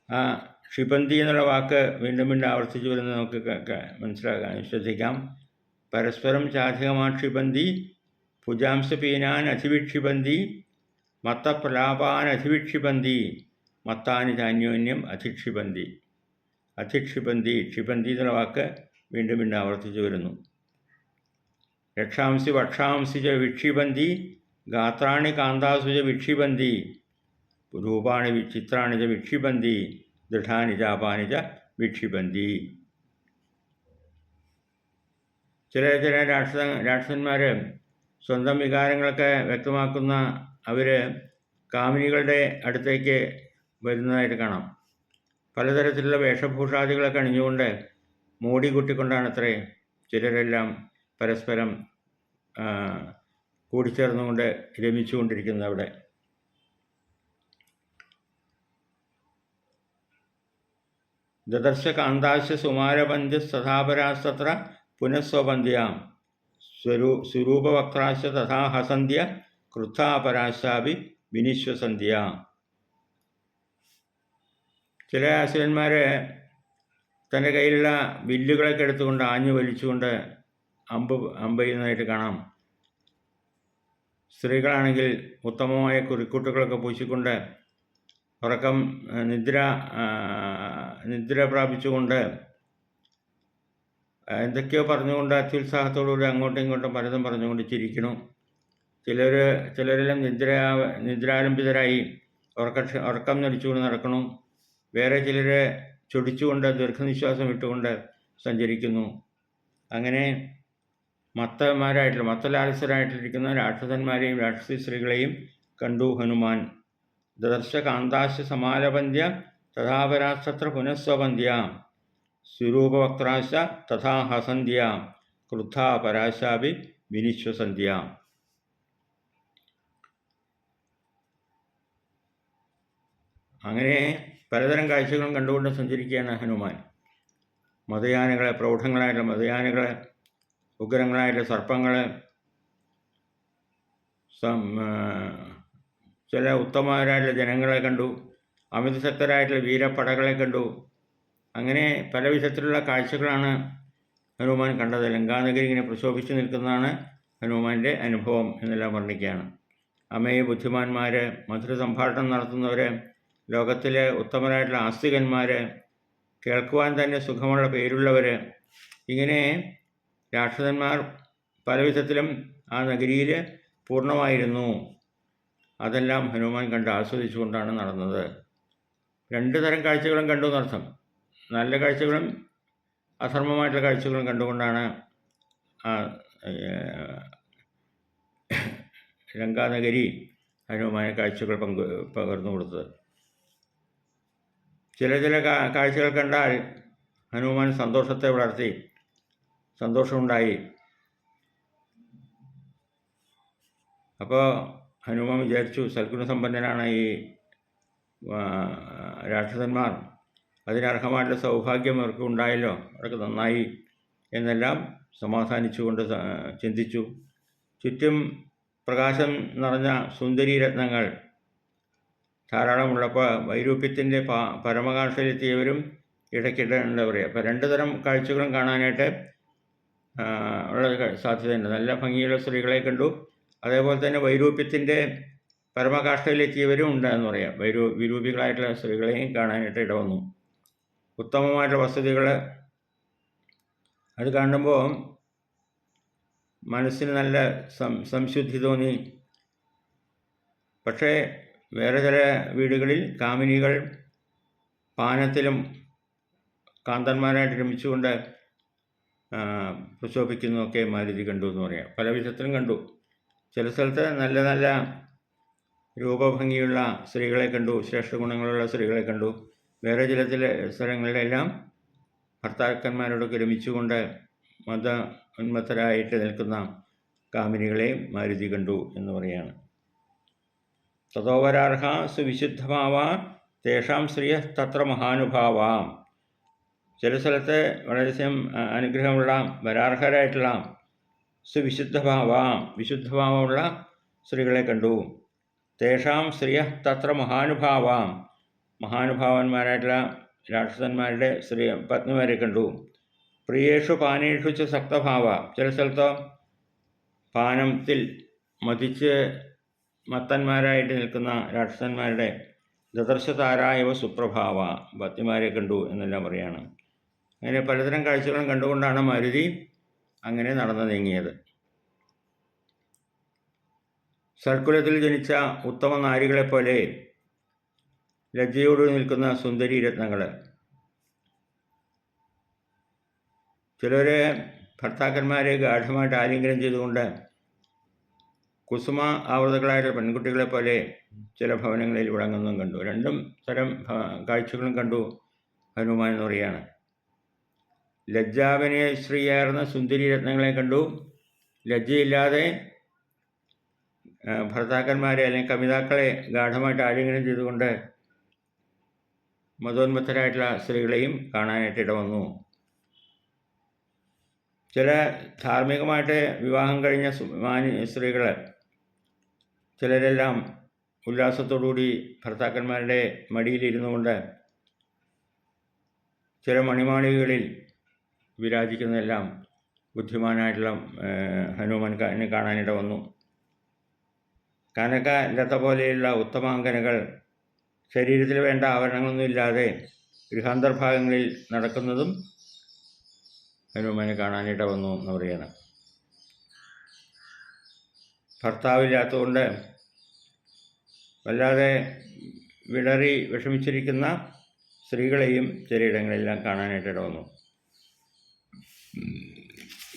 ആ ക്ഷിബന്ധി എന്നുള്ള വാക്ക് വീണ്ടും വീണ്ടും ആവർത്തിച്ചു വരുന്നത് നമുക്ക് മനസ്സിലാക്കാൻ ശ്രദ്ധിക്കാം. പരസ്പരം ചാധികമാക്ഷിബന്ധി, ഭുജാംശ പീനാൻ അധിവിക്ഷിബന്ധി, മത്തപ്രലാപാൻ അധിവിക്ഷിബന്ധി, മത്താനി ധാന്യോന്യം അധിക്ഷിബന്ധി. അധിക്ഷിബന്ധി, ക്ഷിബന്ധി എന്നുള്ള വാക്ക് വീണ്ടും വീണ്ടും ആവർത്തിച്ചു വരുന്നു. രക്ഷാംസി വക്ഷാംസി ച വിക്ഷിബന്ധി, ഗാത്രാണി കാന്താസു ച വിക്ഷിബന്ധി, രൂപാണി ചിത്രാണി ച വിക്ഷിബന്ധി, ദൃഢാനി ചാപാനി ച വിക്ഷിബന്ധി. ചില രാക്ഷസന്മാർ സ്വന്തം വികാരങ്ങളൊക്കെ വ്യക്തമാക്കുന്ന അവർ കാമിനികളുടെ അടുത്തേക്ക് വരുന്നതായിട്ട് കാണാം. പലതരത്തിലുള്ള വേഷഭൂഷാദികളൊക്കെ അണിഞ്ഞുകൊണ്ട് മോടി കൂട്ടിക്കൊണ്ടാണത്രേ ചിലരെല്ലാം പരസ്പരം കൂടിച്ചേർന്നുകൊണ്ട് രമിച്ചുകൊണ്ടിരിക്കുന്നത് അവിടെ. ദദർശ കാന്താശ സുമാരപഞ്ച സഥാപരാസ്തത്ര പുനഃസ്വപന്ധ്യാം, സ്വരൂപവക്രാശ തഥാ ഹസന്ധ്യ ക്രുദ്ധാപരാശാപി വിനിശ്വസന്ധ്യ. ചില അസുരന്മാർ തൻ്റെ കയ്യിലുള്ള വില്ലുകളൊക്കെ എടുത്തുകൊണ്ട് ആഞ്ഞു വലിച്ചുകൊണ്ട് അമ്പ് ചെയ്യുന്നതായിട്ട് കാണാം. സ്ത്രീകളാണെങ്കിൽ ഉത്തമമായ കുറിക്കൂട്ടുകളൊക്കെ പൂശിക്കൊണ്ട് നിദ്ര പ്രാപിച്ചുകൊണ്ട് എന്തൊക്കെയോ പറഞ്ഞുകൊണ്ട് അത്യുത്സാഹത്തോടുകൂടി അങ്ങോട്ടും ഇങ്ങോട്ടും പലതും പറഞ്ഞുകൊണ്ട് ചിരിക്കണം. ചിലർ ചിലരെല്ലാം നിദ്രാരംഭിതരായി ഉറക്കം നടിച്ചുകൊണ്ട് നടക്കണം. വേറെ ചിലരെ ചൊടിച്ചുകൊണ്ട് ദീർഘനിശ്വാസം ഇട്ടുകൊണ്ട് സഞ്ചരിക്കുന്നു. അങ്ങനെ മത്തലാലസരായിട്ടിരിക്കുന്ന രാക്ഷസന്മാരെയും രാക്ഷസി സ്ത്രീകളെയും കണ്ടു ഹനുമാൻ. ദദർശ കാന്താശ സമാലപന്ത്യ തഥാപരാസ്തത്ര പുനഃസ്വപന്ത്യ സ്വരൂപവക്ത്രാശ തഥാ ഹസന്ത്യ ക്രുദ്ധാ പരാശാപി വിനിശ്വസന്ത്യ. അങ്ങനെ പലതരം കാഴ്ചകളും കണ്ടുകൊണ്ട് സഞ്ചരിക്കുകയാണ് ഹനുമാൻ. മതയാനകളെ, പ്രൗഢങ്ങളായിട്ടുള്ള മതയാനകളെ, ഉഗ്രങ്ങളായിട്ടുള്ള സർപ്പങ്ങൾ, ചില ഉത്തമരായിട്ടുള്ള ജനങ്ങളെ കണ്ടു, അമിതശക്തരായിട്ടുള്ള വീരപ്പടകളെ കണ്ടു. അങ്ങനെ പല വിധത്തിലുള്ള കാഴ്ചകളാണ് ഹനുമാൻ കണ്ടത്. ലങ്കാനഗരി ഇങ്ങനെ പ്രശോഭിച്ചു നിൽക്കുന്നതാണ് ഹനുമാൻ്റെ അനുഭവം എന്നെല്ലാം വർണ്ണിക്കുകയാണ്. അമേയ ബുദ്ധിമാന്മാർ, മധുര സംഭാഷണം നടത്തുന്നവർ, ലോകത്തിലെ ഉത്തമരായിട്ടുള്ള ആസ്തികന്മാർ, കേൾക്കുവാൻ തന്നെ സുഖമുള്ള പേരുള്ളവർ, ഇങ്ങനെ രാക്ഷസന്മാർ പല വിധത്തിലും ആ നഗരിയിൽ പൂർണ്ണമായിരുന്നു. അതെല്ലാം ഹനുമാൻ കണ്ട് ആസ്വദിച്ചുകൊണ്ടാണ് നടന്നത്. രണ്ട് തരം കാഴ്ചകളും കണ്ടു എന്നർത്ഥം. നല്ല കാഴ്ചകളും അധർമ്മമായിട്ടുള്ള കാഴ്ചകളും കണ്ടുകൊണ്ടാണ് ലങ്കാനഗരി ഹനുമാനെ കാഴ്ചകൾ പകർന്നു കൊടുത്തത്. ചില കാഴ്ചകൾ കണ്ടാൽ ഹനുമാൻ സന്തോഷത്തെ വളർത്തി, സന്തോഷമുണ്ടായി. അപ്പോൾ ഹനുമാൻ വിചാരിച്ചു, സൽഗുണസമ്പന്നനാണ് ഈ രാക്ഷസന്മാർ, അതിനർഹമായിട്ടുള്ള സൗഭാഗ്യം അവർക്ക് ഉണ്ടായല്ലോ, അവർക്ക് നന്നായി എന്നെല്ലാം സമാധാനിച്ചുകൊണ്ട് ചിന്തിച്ചു. ചുറ്റും പ്രകാശം നിറഞ്ഞ സുന്ദരി രത്നങ്ങൾ ധാരാളമുള്ളപ്പോൾ വൈരൂപ്യത്തിൻ്റെ പരമകാഷ്ഠയിലെത്തിയവരും ഇടയ്ക്കിടെ എന്താ പറയുക, അപ്പോൾ രണ്ട് തരം കാഴ്ചകളും കാണാനായിട്ട് ഉള്ള സാധ്യതയുണ്ട്. നല്ല ഭംഗിയുള്ള സ്ത്രീകളെ കണ്ടു, അതേപോലെ തന്നെ വൈരൂപ്യത്തിൻ്റെ പരമകാഷ്ഠയിലെത്തിയവരും ഉണ്ടെന്ന് പറയാം. വിരൂപികളായിട്ടുള്ള സ്ത്രീകളെയും കാണാനായിട്ട് ഇടവന്നു. ഉത്തമമായിട്ടുള്ള വസതികൾ അത് കാണുമ്പോൾ മനസ്സിന് നല്ല സംശുദ്ധി തോന്നി. പക്ഷേ വേറെ ചില വീടുകളിൽ കാമിനികൾ പാനത്തിലും കാന്തന്മാരായിട്ട് രമിച്ചുകൊണ്ട് പ്രശോഭിക്കുന്നതൊക്കെ മാരുതി കണ്ടു എന്ന് പറയാം. പല വിധത്തിലും കണ്ടു. ചില സ്ഥലത്ത് നല്ല നല്ല രൂപഭംഗിയുള്ള സ്ത്രീകളെ കണ്ടു, ശ്രേഷ്ഠ ഗുണങ്ങളുള്ള സ്ത്രീകളെ കണ്ടു. വേറെ ചില സ്ഥലങ്ങളിലെല്ലാം ഭർത്താക്കന്മാരോടൊക്കെ രമിച്ചുകൊണ്ട് ഉന്മത്തരായിട്ട് നിൽക്കുന്ന കാമിനികളെയും മാരുതി കണ്ടു എന്ന് പറയാണ്. തതോവരാർഹ സുവിശുദ്ധഭാവ തേഷാം ശ്രീയ തത്ര മഹാനുഭാവാം. ചില സ്ഥലത്ത് വളരെയധികം അനുഗ്രഹമുള്ള വരാർഹരായിട്ടുള്ള വിശുദ്ധഭാവമുള്ള സ്ത്രീകളെ കണ്ടു. തേഷാം ശ്രീയ തത്ര മഹാനുഭാവാം. മഹാനുഭാവന്മാരായിട്ടുള്ള രാക്ഷസന്മാരുടെ പത്നിമാരെ കണ്ടു. പ്രിയേഷു പാനേഷു ച സക്തഭാവ. ചില സ്ഥലത്തോ പാനത്തിൽ മതിച്ച് മത്തന്മാരായിട്ട് നിൽക്കുന്ന രാക്ഷസന്മാരുടെ ദദർശതാരായവ സുപ്രഭാവ പത്നിമാരെ കണ്ടു എന്നെല്ലാം പറയാണ്. അങ്ങനെ പലതരം കാഴ്ചകളും കണ്ടുകൊണ്ടാണ് മാരുതി അങ്ങനെ നടന്നു നീങ്ങിയത്. സൽക്കുലത്തിൽ ജനിച്ച ഉത്തമ നാരികളെപ്പോലെ ലജ്ജയോട് നിൽക്കുന്ന സുന്ദരി രത്നങ്ങൾ. ചിലരെ ഭർത്താക്കന്മാരെ ഗാഠമായിട്ട് ആലിംഗനം ചെയ്തുകൊണ്ട് കുസുമ ആവൃതകളായിട്ടുള്ള പെൺകുട്ടികളെ പോലെ ചില ഭവനങ്ങളിൽ വിളങ്ങുന്നതും കണ്ടു. രണ്ടും തരം കാഴ്ചകളും കണ്ടു ഹനുമാൻ എന്ന് പറയുകയാണ്. ലജ്ജാവിനെ ശ്രീയാർന്ന സുന്ദരി രത്നങ്ങളെ കണ്ടു. ലജ്ജയില്ലാതെ ഭർത്താക്കന്മാരെ അല്ലെങ്കിൽ കമിതാക്കളെ ഗാഠമായിട്ട് ആലിംഗനം ചെയ്തുകൊണ്ട് മതോന്മത്തരായിട്ടുള്ള സ്ത്രീകളെയും കാണാനായിട്ട് ഇടവന്നു. ചില ധാർമ്മികമായിട്ട് വിവാഹം കഴിഞ്ഞ സ്ത്രീകൾ ചിലരെല്ലാം ഉല്ലാസത്തോടുകൂടി ഭർത്താക്കന്മാരുടെ മടിയിലിരുന്നു കൊണ്ട് ചില മണിമാളികകളിൽ വിരാജിക്കുന്നതെല്ലാം ബുദ്ധിമാനായിട്ടുള്ള ഹനുമാനെ കാണാനിട വന്നു. കനക ലത പോലെയുള്ള ഉത്തമാംഗനകൾ ശരീരത്തിൽ വേണ്ട ആഭരണങ്ങളൊന്നുമില്ലാതെ ഗൃഹാന്തർഭാഗങ്ങളിൽ നടക്കുന്നതും ഹനുമാനെ കാണാനിട വന്നു എന്ന് പറയുന്നത്. ഭർത്താവില്ലാത്തതുകൊണ്ട് വല്ലാതെ വിടറി വിഷമിച്ചിരിക്കുന്ന സ്ത്രീകളെയും ചിലയിടങ്ങളെല്ലാം കാണാനായിട്ട് ഇട വന്നു.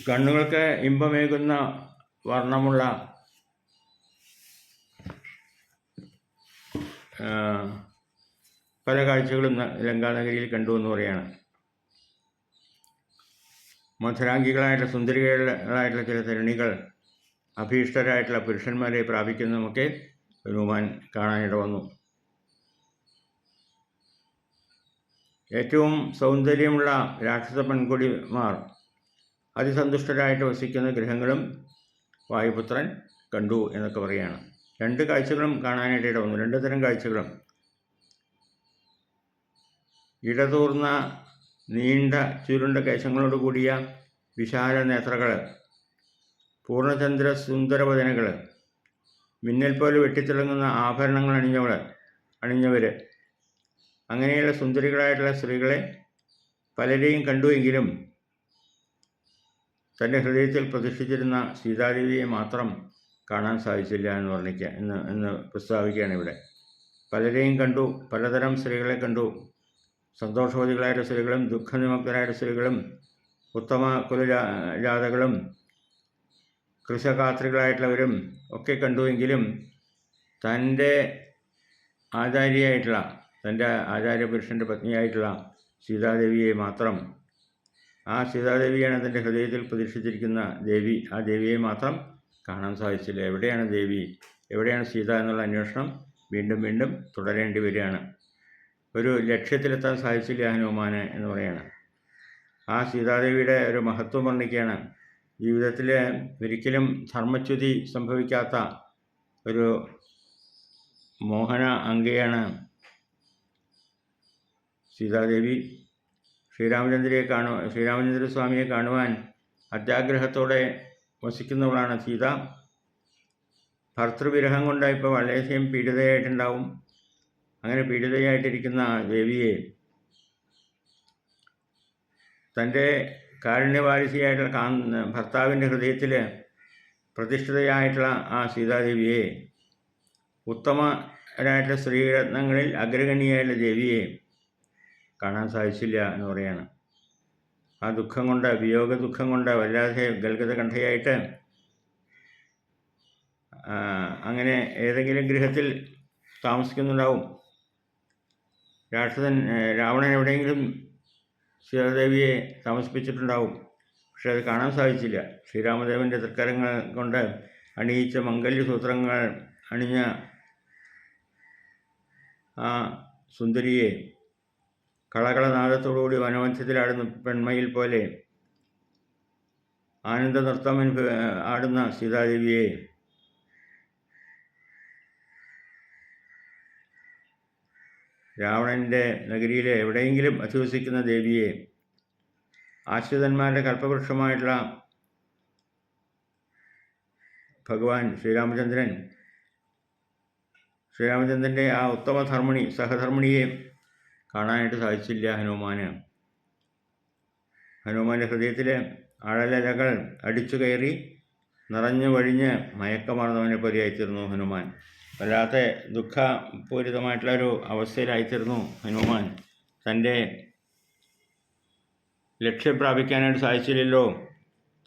കണ്ണുകൾക്ക് ഇമ്പമേകുന്ന വർണ്ണമുള്ള പല കാഴ്ചകളും ലങ്കാനഗരിയിൽ കണ്ടു എന്ന് പറയാണ്. മധുരാംഗികളായിട്ടുള്ള സുന്ദരികളായിട്ടുള്ള ചില തരുണികൾ അഭീഷ്ടരായിട്ടുള്ള പുരുഷന്മാരെ പ്രാപിക്കുന്നതുമൊക്കെ ഹനുമാൻ കാണാനിട വന്നു. ഏറ്റവും സൗന്ദര്യമുള്ള രാക്ഷസ പെൺകുടിമാർ അതിസന്തുഷ്ടരായിട്ട് വസിക്കുന്ന ഗൃഹങ്ങളും വായുപുത്രൻ കണ്ടു എന്നൊക്കെ പറയുകയാണ്. രണ്ട് കാഴ്ചകളും കാണാനായിട്ട് ഇട വന്നു. രണ്ട് തരം കാഴ്ചകളും. ഇടതൂർന്ന നീണ്ട ചുരുണ്ട കേശങ്ങളോട് കൂടിയ വിശാല നേത്രകൾ, പൂർണ്ണചന്ദ്ര സുന്ദരവദനകൾ, മിന്നൽ പോലെ വെട്ടിത്തിളങ്ങുന്ന ആഭരണങ്ങൾ അണിഞ്ഞവർ, അങ്ങനെയുള്ള സുന്ദരികളായിട്ടുള്ള സ്ത്രീകളെ പലരെയും കണ്ടുവെങ്കിലും തൻ്റെ ഹൃദയത്തിൽ പ്രതിഷ്ഠിച്ചിരുന്ന സീതാദേവിയെ മാത്രം കാണാൻ സാധിച്ചില്ല എന്ന് പ്രസ്താവിക്കുകയാണ് ഇവിടെ. പലരെയും കണ്ടു, പലതരം സ്ത്രീകളെ കണ്ടു. സന്തോഷവതികളായ സ്ത്രീകളും ദുഃഖനിമഗ്നരായ സ്ത്രീകളും ഉത്തമ കുലജാതകളും കൃശകാത്രികളായിട്ടുള്ളവരും ഒക്കെ കണ്ടുവെങ്കിലും തൻ്റെ ആചാര്യപുരുഷൻ്റെ പത്നിയായിട്ടുള്ള സീതാദേവിയെ മാത്രം, ആ സീതാദേവിയാണ് തൻ്റെ ഹൃദയത്തിൽ പ്രതിഷ്ഠിച്ചിരിക്കുന്ന ദേവി, ആ ദേവിയെ മാത്രം കാണാൻ സാധിച്ചില്ല. എവിടെയാണ് ദേവി, എവിടെയാണ് സീത എന്നുള്ള അന്വേഷണം വീണ്ടും വീണ്ടും തുടരേണ്ടി വരികയാണ്. ഒരു ലക്ഷ്യത്തിലെത്താൻ സാധിച്ചില്ല ഹനുമാന് എന്ന് പറയാണ്. ആ സീതാദേവിയുടെ ഒരു മഹത്വം വർണ്ണിക്കുകയാണ്. ജീവിതത്തിൽ ഒരിക്കലും ധർമ്മച്യുതി സംഭവിക്കാത്ത ഒരു മോഹന അംഗയാണ് സീതാദേവി. ശ്രീരാമചന്ദ്രസ്വാമിയെ കാണുവാൻ അത്യാഗ്രഹത്തോടെ വസിക്കുന്നവളാണ് സീത. ഭർത്തൃവിരഹം കൊണ്ട് ഇപ്പോൾ വളരെയധികം പീഡിതയായിട്ടുണ്ടാവും. അങ്ങനെ പീഡിതയായിട്ടിരിക്കുന്ന ദേവിയെ തൻ്റെ കാരുണ്യവാരിസിയായിട്ടുള്ള ഭർത്താവിൻ്റെ ഹൃദയത്തിൽ പ്രതിഷ്ഠിതയായിട്ടുള്ള ആ സീതാദേവിയെ, ഉത്തമരായിട്ടുള്ള സ്ത്രീരത്നങ്ങളിൽ അഗ്രഗണ്യയായിട്ടുള്ള ദേവിയെ കാണാൻ സാധിച്ചില്ല എന്ന് പറയാണ്. ആ ദുഃഖം കൊണ്ട്, വിയോഗ ദുഃഖം കൊണ്ട് വല്ലാതെ ഗൽഗതകണ്ഠയായിട്ട് അങ്ങനെ ഏതെങ്കിലും ഗൃഹത്തിൽ താമസിക്കുന്നുണ്ടാവും. രാവണൻ എവിടെയെങ്കിലും സീതാദേവിയെ താമസിപ്പിച്ചിട്ടുണ്ടാവും. പക്ഷെ അത് കാണാൻ സാധിച്ചില്ല. ശ്രീരാമദേവൻ്റെ തൃക്കരങ്ങൾ കൊണ്ട് അണിയിച്ച മംഗല്യസൂത്രങ്ങൾ അണിഞ്ഞ ആ സുന്ദരിയെ, കളകളനാദത്തോടുകൂടി വനമധ്യത്തിലാടുന്ന പെൺമയിൽ പോലെ ആനന്ദ നൃത്തം ആടുന്ന സീതാദേവിയെ രാവണൻ്റെ നഗരിയിലെ എവിടെയെങ്കിലും അധിവസിക്കുന്ന ദേവിയെ, ആശ്രിതന്മാരുടെ കൽപ്പവൃക്ഷമായിട്ടുള്ള ഭഗവാൻ ശ്രീരാമചന്ദ്രൻ്റെ ആ ഉത്തമ സഹധർമ്മിണിയെ കാണാനായിട്ട് സാധിച്ചില്ല ഹനുമാന്. ഹനുമാൻ്റെ ഹൃദയത്തിൽ അഴലലകൾ അടിച്ചു കയറി നിറഞ്ഞു വഴിഞ്ഞ് മയക്കമാർന്നവനെ പോലെയായിത്തീർന്നു ഹനുമാൻ. വല്ലാത്ത ദുഃഖപൂരിതമായിട്ടുള്ളൊരു അവസ്ഥയിലായിത്തീർന്നു ഹനുമാൻ. തൻ്റെ ലക്ഷ്യം പ്രാപിക്കാനായിട്ട് സാധിച്ചില്ലല്ലോ,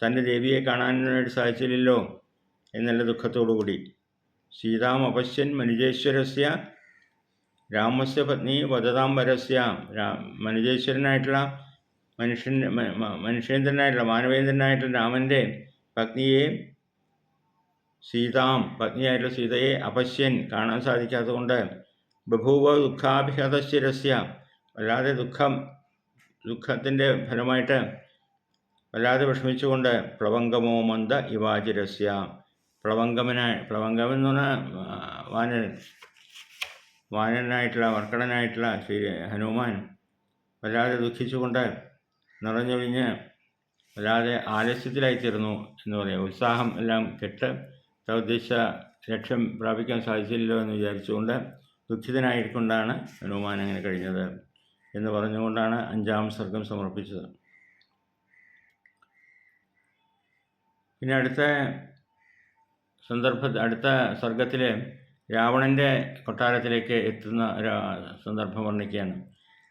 തൻ്റെ ദേവിയെ കാണാനായിട്ട് സാധിച്ചില്ലല്ലോ എന്നുള്ള ദുഃഖത്തോടുകൂടി. സീതാം അപശ്യൻ മനുജേശ്വരസ്യ രാമസ്യ പത്നി വദതാംബരസ്യ. മനുജേശ്വരനായിട്ടുള്ള മനുഷ്യേന്ദ്രനായിട്ടുള്ള മാനവേന്ദ്രനായിട്ടുള്ള രാമൻ്റെ പത്നിയെ, പത്നിയായിട്ടുള്ള സീതയെ അപശ്യൻ കാണാൻ സാധിക്കാത്തതുകൊണ്ട് ബഭൂവ ദുഃഖാഭിഹതശിരസ്യ, വല്ലാതെ ദുഃഖത്തിൻ്റെ ഫലമായിട്ട് വല്ലാതെ വിഷമിച്ചുകൊണ്ട് പ്ലവങ്കമോ മന്ദ ഇവാചിരസ്യ. പ്ലവങ്കമെന്ന് പറഞ്ഞാൽ വാനരനായിട്ടുള്ള വർക്കടനായിട്ടുള്ള ശ്രീ ഹനുമാൻ വല്ലാതെ ദുഃഖിച്ചുകൊണ്ട് നിറഞ്ഞൊഴിഞ്ഞ് വല്ലാതെ ആലസ്യത്തിലായിത്തീർന്നു എന്ന് പറയാം. ഉത്സാഹം എല്ലാം കെട്ട് ഉദ്ദേശിച്ച ലക്ഷ്യം പ്രാപിക്കാൻ സാധിച്ചില്ലല്ലോ എന്ന് വിചാരിച്ചുകൊണ്ട് ദുഃഖിതനായിക്കൊണ്ടാണ് ഹനുമാൻ അങ്ങനെ കഴിഞ്ഞത് എന്ന് പറഞ്ഞുകൊണ്ടാണ് 5-ാം സർഗം സമർപ്പിച്ചത്. പിന്നെ അടുത്ത അടുത്ത സർഗത്തിലെ രാവണൻ്റെ കൊട്ടാരത്തിലേക്ക് എത്തുന്ന ഒരു സന്ദർഭം വർണ്ണിക്കുകയാണ്.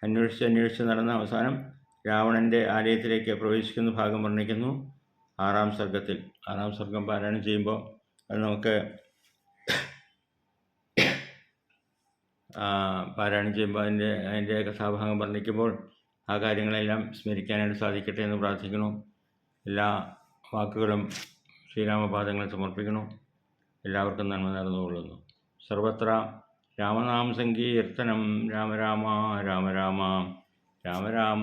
അന്വേഷിച്ച് നടന്ന അവസാനം രാവണൻ്റെ ആലയത്തിലേക്ക് പ്രവേശിക്കുന്ന ഭാഗം വർണ്ണിക്കുന്നു 6-ാം സർഗത്തിൽ. 6-ാം സർഗം പാരായണം ചെയ്യുമ്പോൾ അത് നമുക്ക് പാരായണം ചെയ്യുമ്പോൾ അതിൻ്റെ കഥാഭാഗം വർണ്ണിക്കുമ്പോൾ ആ കാര്യങ്ങളെല്ലാം സ്മരിക്കാനായിട്ട് സാധിക്കട്ടെ എന്ന് പ്രാർത്ഥിക്കുന്നു. എല്ലാ വാക്കുകളും ശ്രീരാമപാദങ്ങൾ സമർപ്പിക്കുന്നു. എല്ലാവർക്കും നന്മ നേർന്നുകൊള്ളുന്നു. സർവത്ര രാമനാമ സങ്കീർത്തനം രാമ രാമ രാമ രാമ രാമ രാമ രാമ